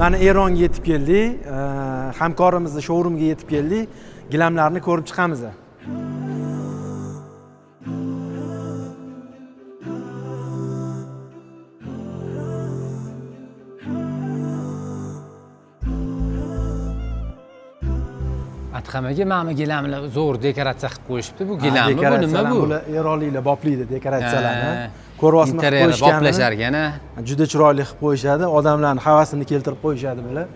Mana Eronga yetib keldik. Hamkorimizni showroomga yetib keldik. Gilamlarni ko'rib chiqamiz. Atxamaga mana bu gilamlar zo'r dekoratsiya qilib qo'yishibdi. Bu gilammi, bu nima bu? Bular eronliklar boplaydi dekoratsiyalarni. Ko'ryapsizmi, qilib interyer qo'yishganini. boplasharkan. Juda chiroyli qilib qo'yishadi. Odamlarning havasini keltirib qo'yishadi bular.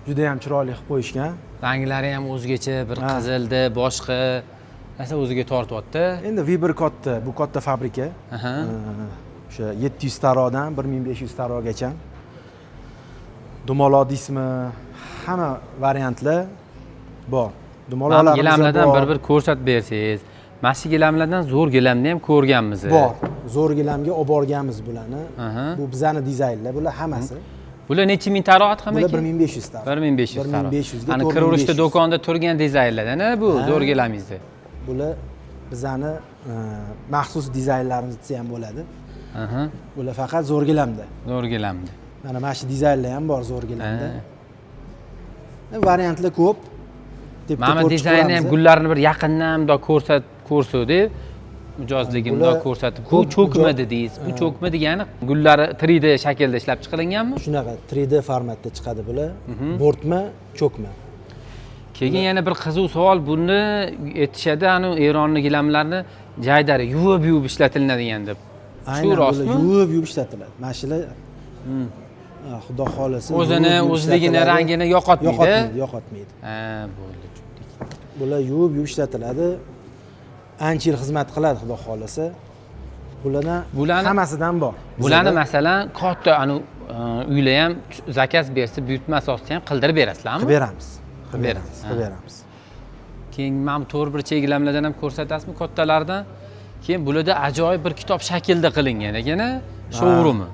Juda ham chiroyli qilib qo'yishgan. Ranglari ham o'zgacha, bir qizildi, boshqa narsa o'ziga tortyapti. Endi Viber katta, bu katta fabrika. O'sha 700 tarodan 1500 tarogacha. Dumaloq deysizmi, hamma variantlar bor. Dumaloqlarimiz gilamlardan bir ko'rsatib bersangiz. Mana shu gilamlardan zo'r gilamni ham ko'rganmiz. Bor. Zo'r gilamga olib borganmiz bularni. Bu bizani dizaynlar, bular hammasi. Bular necha ming taro atxamaga? Bular 1500 taro. 1500 taro. 1500 ga. Ana kiravurishda do'konda turgan dizaynlardan bu zo'r gilamingizni. Bular bizani maxsus dizaynlarimiz desa ham bo'ladi. Bular faqat zo'r gilamda. Zo'r gilamda. Mana shu dizaynlar ham bor zo'r gilamda. Variantlar ko'p. Mana dizayni ham gullarni bir yaqindan bundoq ko'rsatib, mijozligini bundoq ko'rsatib, bu cho'kma dedingiz. Bu cho'kma degani gullari 3D shaklda ishlab chiqarilganmi? Shunaqa 3D formatda chiqadi bular. Bo'rtma, cho'kma. Keyin yana bir qiziq savol, buni aytishadi, ana Eronning gilamlarini jaydari yuvib ishlatiladigan deb. Shu rostmi? Yuvib ishlatiladi. Mana shular Xudo xolasa o'zligini rangini yo'qotmaydi. Yo'qotmaydi. Ha, bo'ldi. Bular yuvib ishlatiladi. Ancha yil xizmat qiladi, Xudo xolasa. Bularni hammasidan bor. Bularni masalan katta ana uylar ham zakaz bersa, buyurtma asosida ham qildirib berasizlarmi? Qilib beramiz. Keyin mana to'g'ri bir cheglamlardan ham ko'rsatasizmi kattalardan? Keyin bularda ajoyib bir kitob shaklda qilingan ekan, showroom'i.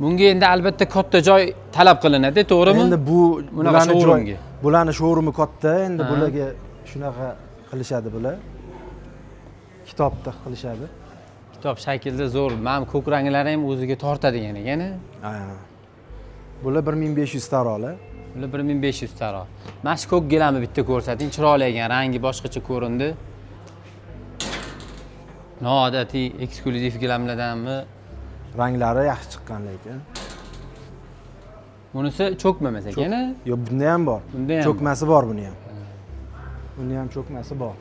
Bunga endi albatta katta joy talab qilinadi, to'g'rimi? Endi bularni showroom'i katta, endi bularga shunaqa qilishadi bular. Kitobda qilishadi. Kitob shaklda zo'r. Mana ko'k ranglari ham o'ziga tortadigan ekan. Bular 1500 tarolar. Bular 1500 taro. Mana shu ko'k gilamni bitta ko'rsating, chiroyli ekan, rangi boshqacha ko'rindi. Noodatiy eksklyuziv gilamlardanmi? Ranglari yaxshi chiqqan lekin. Bunisi cho'kmamas ekan. Yo'q, bunda ham bor. Cho'kmasi bor buni ham. Buni ham cho'kmasi bor.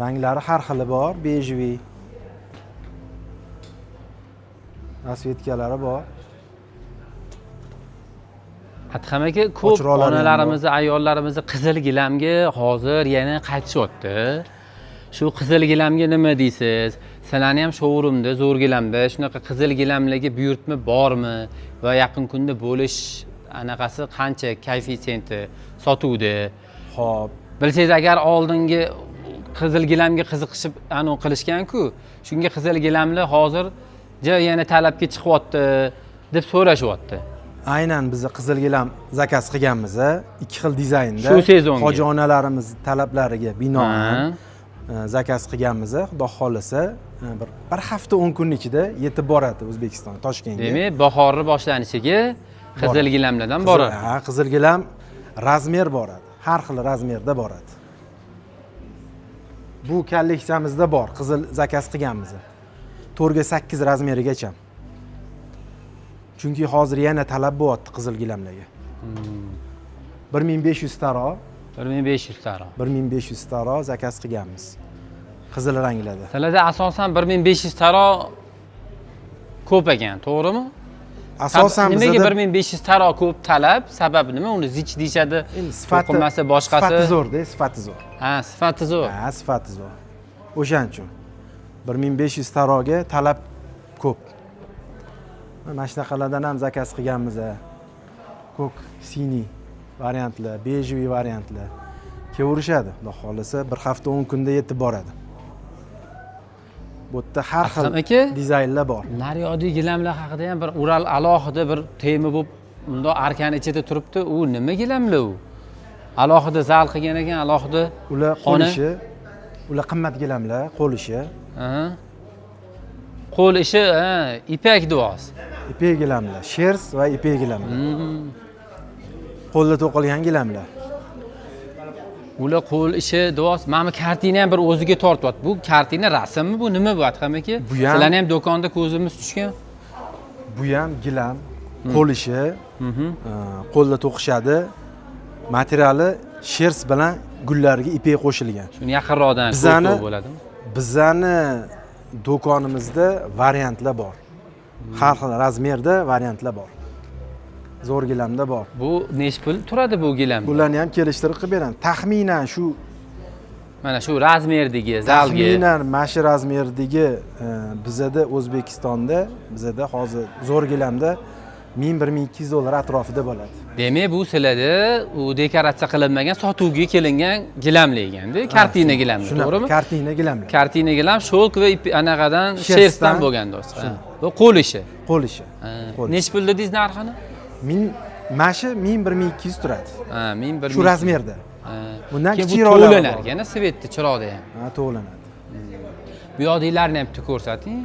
Ranglari har xili bor, bejviy. Rasvetkalari bor. Atxam aka, ko'p onalarimiz, ayollarimiz qizil gilamga hozir yana qaytishyapti. Shu qizil gilamga nima deysiz? Sizlarni ham showroomda, zo'r gilamda shunaqa qizil gilamlarga buyurtma bormi va yaqin kunda bo'lish anaqasi qancha koeffitsiyenti sotuvda? Xo'p, bilsangiz agar oldingi qizil gilamga qiziqishib qilishgan-ku, shunga qizil gilamlar hozir yana talabga chiqyapti deb so'rashyapti. Aynan biz qizil gilam zakaz qilganmiz, ikki xil dizaynda. Shu sezonga hoji onalarimiz talablariga binoan zakaz qilganmiz. Xudo xolasa bir hafta 10 kun ichida yetib boradi O'zbekiston, Toshkentga. Demak, bahorni boshlanishiga qizil gilamlardan boradi. Ha, qizil gilam razmer boradi. Har xil razmerda boradi. Bu kolleksiyamizda bor, qizil zakaz qilganmiz. 4 ga 8 razmerigacha. Chunki hozir yana talab bo'lyapti qizil gilamlarga. 1500 taro. 1500 taro. 1500 taro zakaz qilganmiz. Qizil ranglarda. Sizlarda asosan 1500 taro ko'p ekan, to'g'rimi? Asosan bizda nimaga 1500 taro ko'p talab? Sababi nima? Uni zich deyshadi. To'qimasi boshqasi. Sifati zo'r-da, sifati zo'r. Ha, sifati zo'r. Ha, sifati zo'r. O'shaning uchun 1500 taroga talab ko'p. Mana shunaqalardan ham zakaz qilganmiz. Ko'k, siniy variantlar, bejviy variantlar kelaverishadi. Xudo xolasa bir hafta 10 kunda yetib boradi. Bu yerda har xil dizaynlar bor. Naryodiy gilamlar haqida ham bir Ural alohida bir tema bo'lib, unda arkani ichida turibdi. U nima gilamlar u? Alohida zal qilgan ekan, alohida ular qo'lishi, ular qimmat gilamlar, qo'lishi. Qo'l ishi, ipak duos. ipak gilamlar, shers va ipak gilamlar. Qo'lda to'qilgan gilamlar. Ular qo'l ishi duos. Mana kartina ham bir o'ziga tortyapti. Bu kartina rasmmi bu, nima bu Adham aka? Bu ham- Sizlarni ham do'konda ko'zimiz tushgan. Bu ham gilam, qo'l ishi, qo'lda to'qishadi. Materiali shers bilan gullarga ipak qo'shilgan. Shuni yaqinroqdan Bizani- ko'rsatib bo'ladimi? Bizani do'konimizda variantlar bor. Har xil razmerda variantlar bor. Zo'r gilamda bor. Bu necha pul turadi bu gilam? Bularni ham kelishtirib qilib beramiz. Taxminan shu Mana shu razmerdagi, zalga. taxminan mana shu razmerdagi bizada O'zbekistonda bizada hozir zo'r gilamda 1000-1200 dollar atrofida bo'ladi. Demak, bu sizlarda u dekoratsiya qilinmagan, sotuvga kelingan gilamlar ekanda, kartina gilamlar, to'g'rimi? Kartina gilamlar. Kartina gilam shulk va anaqadan Shersdan. shersdan bo'lgan do'stlar. Bu qo'l ishi. Qo'l ishi. Qo'l Necha pul dedingiz narxini? Mana shu 1000-1200 turadi. Ha, 1000 Shu razmerda. Bundan Keyin bu kichikroqlari to'lanar bor. ekan, svetda chiroqda ham. Ha, to'lanadi. Bu yoqdagilarni ham bitta ko'rsating.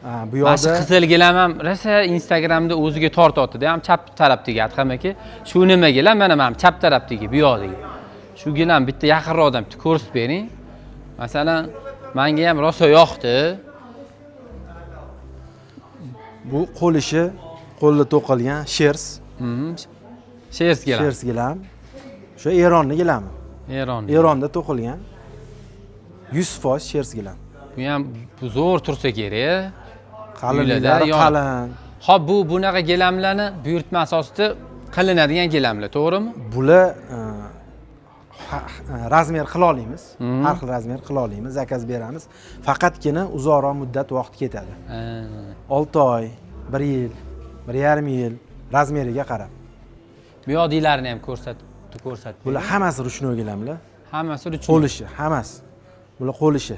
Ha, bu Mana shu yoqda qizil gilam ham rosa Instagramda o'ziga tortyapti-da, ham chap tarafdagi Adham aka. Shu nima gilam? Mana chap tarafdagi, bu yoqdagi. Shu gilam bitta yaqinroqdan bitta ko'rsatib bering. Masalan, menga ham rosa yoqdi. bu qo'l ishi, qo'lda to'qilgan shers. Shers gilam. Shers gilam. Shu Eronni gilami. Eron. Eronda to'qilgan 100% shers gilam. Bu ham zo'r tursa kerak. Qalinlari Yo'lida, qalin. Hop, bu bunaqa gilamlarni buyurtma asosida qilinadigan gilamlar, to'g'rimi? Bular razmer qila olamiz. Har xil razmer qila olamiz, zakaz beramiz. Faqatgina uzoqroq muddat vaqt ketadi. 6 oy, 1 yil, 1,5 yil razmeriga qarab. Bu yoqdagilarni ham ko'rsat. Bular hammasi ruchnoy gilamlar. Hammasi ruchnoy. Qo'l ishi, hammasi. Bular qo'l ishi.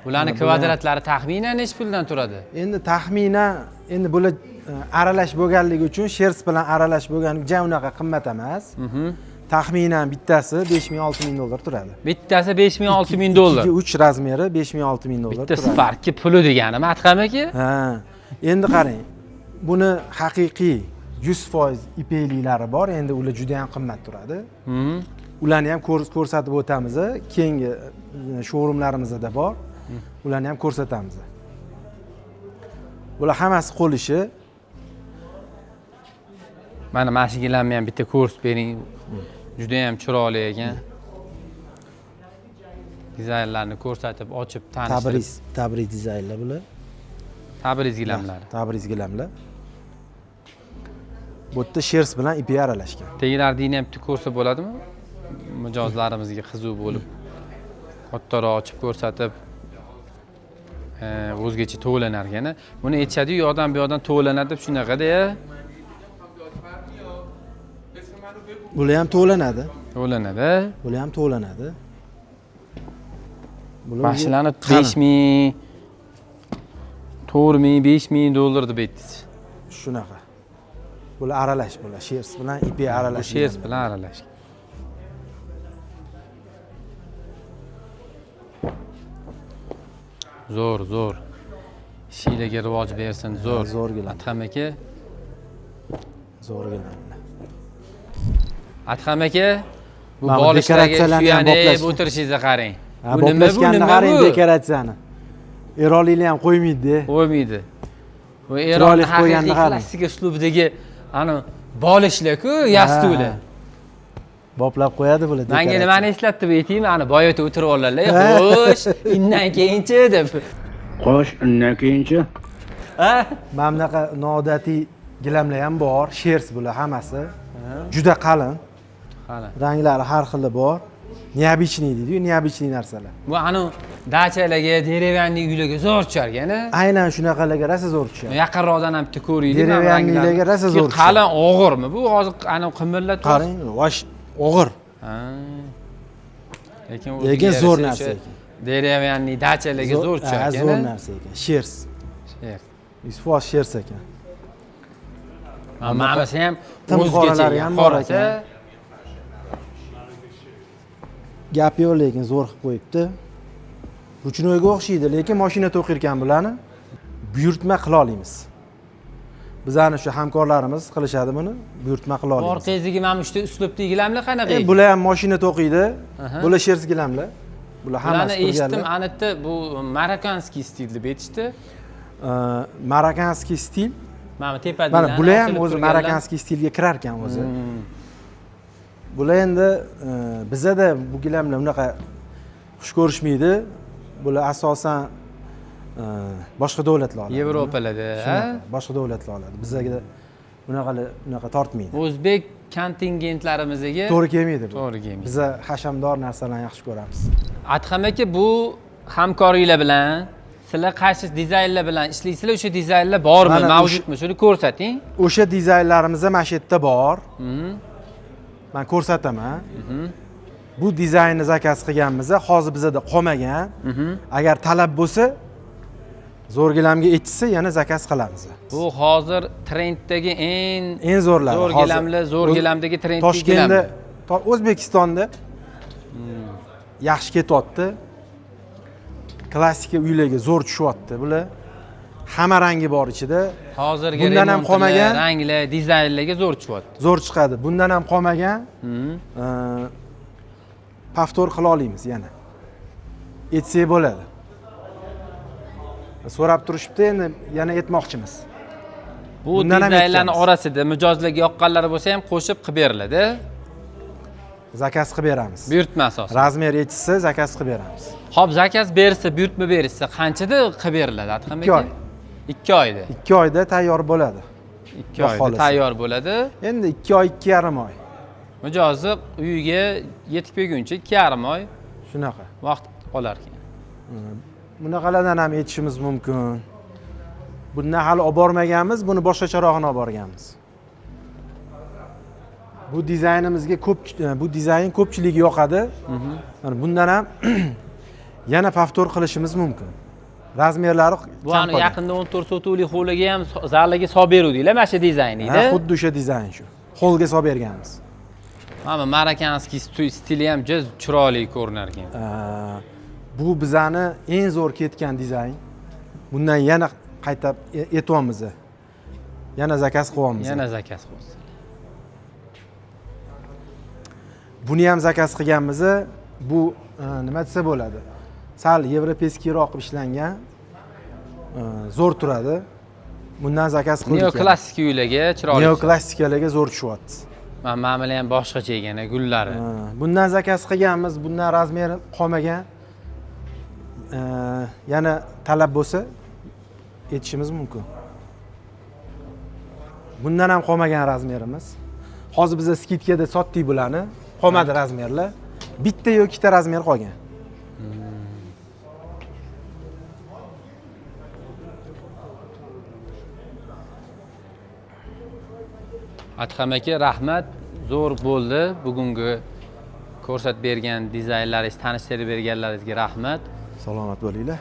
Bularning kvadratlari taxminan necha puldan turadi? Endi taxminan bular aralash bo'lganligi uchun shers bilan aralash bo'lgani uchun unaqa qimmat emas. Taxminan bittasi 5000-6000 dollar turadi. Bittasi 5000-6000 dollar. 2-3 razmeri 5000-6000 dollar Bitta turadi. Spark'ki puli deganimi Adham aka? Ha. Endi qarang. Buni haqiqiy 100% ipakliklari bor. Endi ular juda ham qimmat turadi. Ularni ham ko'rsatib o'tamiz. Keyingi showroomlarimizda bor. Ularni ham ko'rsatamiz. Bular hammasi qo'l ishi. Mana mashinlarni ham bitta ko'rsatib bering. Juda ham chiroyli ekan. Dizaynlarni ko'rsatib, ochib, tanishtirib. Tabriz dizaynlar bular. Tabriz gilamlari. Tabriz gilamlar. Bu yerda shers bilan ipak aralashgan. Tegilarini ham bitta ko'rsa bo'ladimi? Mijozlarimizga qiziq bo'lib, kattaroq ochib ko'rsatib, o'zgacha to'lanar ekan. Buni aytishadi, u yoqdan bu yoqdan to'lanadi deb shunaqada. Bular ham to'lanadi. To'lanadi. Bular ham to'lanadi. Bular Mashinalarni 5000, 4000, 5000 dollar deb aytdingiz. Shunaqa. Bular aralash bular, shers bilan ipak aralash. Shers bilan aralash. Zo'r. Ishinglarga rivoj bersin, zo'r. Zo'r gilam. Adham aka. Zo'r gilamlar. Adham aka, bu Mana bolishlarga dekoratsiyalarni ham suyanib boplashgan. o'tirishingizni qarang. Ha, boplashganni qarang dekoratsiyani. Eronliklar ham qo'ymaydi. Qo'ymaydi. Bu Chiroyli Eron qilib qo'yganini haqiqiy qarang. klassik uslubidagi ana bolishlar-ku, yastuvlar. Boplab qo'yadi bular. Menga nimani eslatdi bu aytaymi? Ana boyotda o'tirib olganlar. Xo'sh, indan keyinchi deb. Xo'sh, undan keyinchi? Ha? Mana bunaqa noodatiy gilamlar ham bor, shers bular hammasi. Juda qalin. Qani. Ranglari har xili bor. Neobичный deydi-yu, neobичный narsalar. Bu anu dachalarga, deravanli uylarga zo'r tushar-gana. Aynan shunaqalarga rosa zo'r tushadi. Yaqinroqdan ham bitta ko'raylik. Deravanlilarga rosa zo'r tushadi. Qalin og'irmi? Bu hozir ana qimirlab turibdi. Qarang, vosh og'ir. Ha. Lekin zo'r narsa ekan. Deravanli dachalarga zo'r tushar Ha, ekan. zo'r narsa ekan. Shers. Isfos shers ekan. Mana bu ham Timqoralari ham bor ekan. Gap yo'q, lekin zo'r qilib qo'yibdi. Ruchnoyga o'xshaydi, lekin mashina to'qirkan bularni. buyurtma qila olamiz. Bizani shu hamkorlarimiz qilishadi buni, buyurtma qila olamiz. Orqangizga mana shu uslubdagi gilamlar qanaqa? Bular ham mashina to'qiydi. Bular shersk gilamlar. Bular hammasi Bularni eshitdim, anitda bu marokanskiy stil deb aytishdi. Marokanskiy stil. Mana tepada. Mana bular ham o'zi marokanskiy stilga kirar ekan o'zi. Bular endi bizada bu gilamlar unaqa xush ko'rishmaydi. Bular asosan boshqa davlatlar oladi. Yevropalarda, boshqa davlatlar oladi. Bizga unaqa tortmaydi. O'zbek kontingentlarimizga to'g'ri kelmaydi bu. To'g'ri kelmaydi. Biz hashamdor narsalarni yaxshi ko'ramiz. Adham aka, bu hamkorliklar bilan sizlar qaysi dizaynlar bilan ishlaysizlar? O'sha dizaynlar bormi, mavjudmi? Shuni ko'rsating. O'sha dizaynlarimiz mana shu yerda bor. Men ko'rsataman. Bu dizaynni zakaz qilganmiz, hozir bizda qolmagan. Agar talab bo'lsa, zo'r gilamga aytsa, yana zakaz qilamiz. Bu hozir trenddagi eng zo'rlari. Zo'r gilamlar, zo'r gilamdagi trenddagi gilam. Toshkentda, O'zbekistonda yaxshi ketyapti. Klassika uylarga zo'r tushyapti bular. Hamma rangi bor ichida. Hozirgi bundan ham qolmagan ranglar, dizaynlarga zo'r tushyapti. Zo'r chiqadi. Bundan ham qolmagan. Paftor qila olamiz yana. Etsak bo'ladi. So'rab turishibdi, endi yana aytmoqchimiz. Bu dizaynlarning orasida mijozlarga yoqqanlari bo'lsa ham qo'shib qilib beriladi. Zakaz qilib beramiz. Buyurtma asosida. Razmer yetishsa zakaz qilib beramiz. Xo'p, zakaz bersa, buyurtma bersa, qanchada qilib beriladi Adham aka? 2 oy. 2 oyda. 2 oyda tayyor bo'ladi. 2 oyda tayyor bo'ladi. Endi 2 oy, 2,5 oy. Mijozi uyiga yetib kelguncha 2,5 oy shunaqa vaqt olar ekan. Bunaqalardan ham yetishimiz mumkin. Bundan hali olib bormaganmiz, buni boshqacharog'ini olib borganmiz. Bu dizaynimizga bu dizayn ko'pchilik yoqadi. Mana bundan ham yana paftor qilishimiz mumkin. Razmerlari bu ani yaqinda 14 sotuvlik hovliga ham zallarga solib beruvdinglar, mana shu dizaynida. Xuddi o'sha dizayn shu. Holga solib berganmiz. Mana marokanskiy stili ham juda chiroyli ko'rinar ekan. Bu bizani eng zo'r ketgan dizayn. Bundan yana qaytab etyapmiz. Yana zakaz qilyapmiz. Yana zakaz qilamiz. Buni ham zakaz qilganmiz. Bu nima desa bo'ladi? Sal yevropeyskiyroq qilib ishlangan. Zo'r turadi. Bundan zakaz qildik. Neoklassik uylarga chiroyli. Neoklassikalarga zo'r tushyapti. Mana bular ham boshqacha ekan, gullari. Bundan zakaz qilganmiz. Bundan razmeri qolmagan. Yana talab bo'lsa aytishimiz mumkin. Bundan ham qolmagan razmerimiz. Hozir biz skidkada sotdik bularni. Qolmadi razmerlar. Bitta yoki ikkita razmer qolgan. Adham aka, rahmat. Zo'r bo'ldi. Bugungi ko'rsatib bergan dizaynlaringiz, tanishtirib berganlaringizga rahmat. Salomat bo'linglar.